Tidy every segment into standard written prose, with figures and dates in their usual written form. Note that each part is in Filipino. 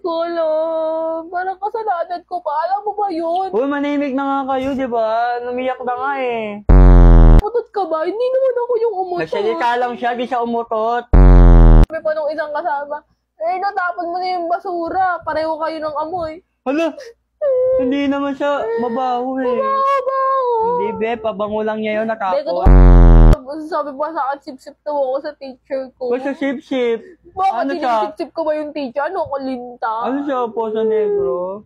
ko alam. Parang kasalanan ko pa. Alam mo ba yun? Uy, manimik na nga kayo, di ba? Numiyak na nga eh. Umutot ka ba? Hindi naman ako yung umutot. Nagsalita lang siya, di siya umutot. Sabi pa nung isang kasama, natapon mo na yung basura. Pareho kayo ng amoy. Hala, hindi naman siya mabaho eh. Mabaho. Hindi be, pabango lang niya yun natapon. Sabi pa sa akin, sip-sip daw ako sa teacher ko. Uy, sa sip-sip. Bakit Ano siya? sip-sip ko ba yung teacher? Ano ko, linta? Ano siya po sa negro?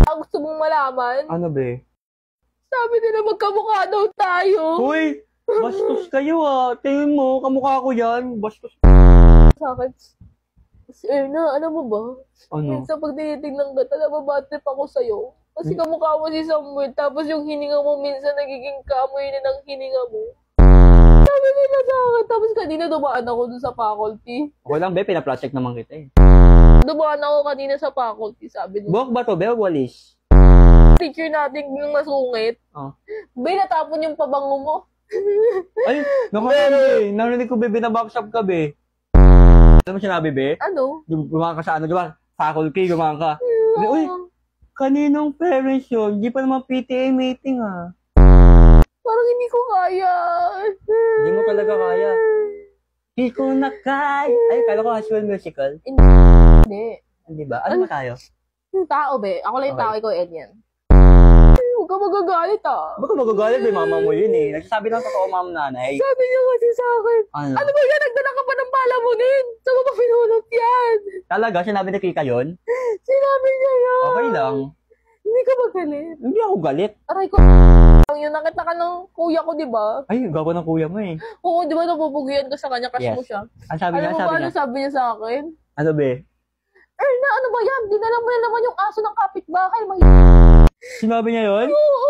Gusto mong malaman? Ano be? Sabi nila magkamukha daw tayo. Uy, bastos kayo ah. Tingin mo, kamukha ko yan. Bastos. Sa akin, si Erna, alam mo ba? Ano? Minsan pag tinitignan ka, nababatrip ako sa'yo. Kasi kamukha mo si Samuel, tapos yung hininga mo minsan nagiging kamoy na ng hininga mo. Sabi nila sa akin, tapos kanina dumaan ako dun sa faculty. Okay lang be, pinaproject naman kita eh. Dumaan ako kanina sa faculty, sabi nila. Buhok ba to be o walis? Teacher natin yung masungit. Oh. Bay, natapon yung pabango mo. Ay, nakarami. Narinig ko be, binabackshop ka be. Ano mo sinabi be? Ano? Gumawa ka sa ano, diba? Faculty, gumawa ka. Uy, kaninong parents yun? Hindi pa naman PTA meeting ah. Parang hindi ko kaya. Hindi mo talaga kaya. Hindi ko na kaya. Ay, kala ko High School Musical. Hindi. Hindi ba? Ano ba tayo? Yung tao, be. Ako lang yung tao, ikaw, Edyan. Huwag ka magagalit, ah. Baka magagalit ba mama mo yun eh. Nagsasabi lang totoo ma'am nanay. Sabi niya kasi sa akin, ano ba yan? Nagdala ka pa ng palamunin. Saan mo pa pinulot yan? Talaga? Sinabi ni Kika yun? Sinabi niya yan. Okay lang. Hindi ka magalit. Hindi ako galit. Aray ko. Yung nakita ka ng kuya ko, di ba? Ay, gawa ng kuya mo eh. Oo, di ba napupugian ka sa kanya, crush mo siya? Ang sabi niya, Alam mo ba ano sabi niya sa akin? Ano be? Erna, ano ba yan? Dinala mo na naman yung aso ng kapitbahay. Sinabi niya yun? Oo.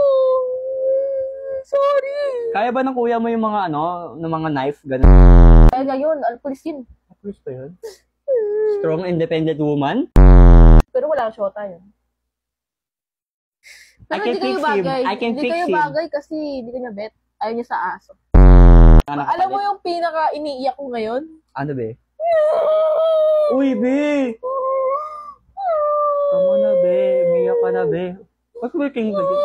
Sorry. Kaya ba ng kuya mo yung mga ano, ng mga knife, gano'n? Kaya yun, alpulis yun. Alpulis pa yun? Strong, independent woman? Pero wala shota yun. Pero I can fix him. I can Hindi fix kayo him. bagay kasi hindi ka niya bet. Ayaw niya sa aso. Anak, Alam mo yung pinaka iniiyak ko ngayon? ano be? Uy, be! Tama na, be. Umiyak ka na, be. What's working again?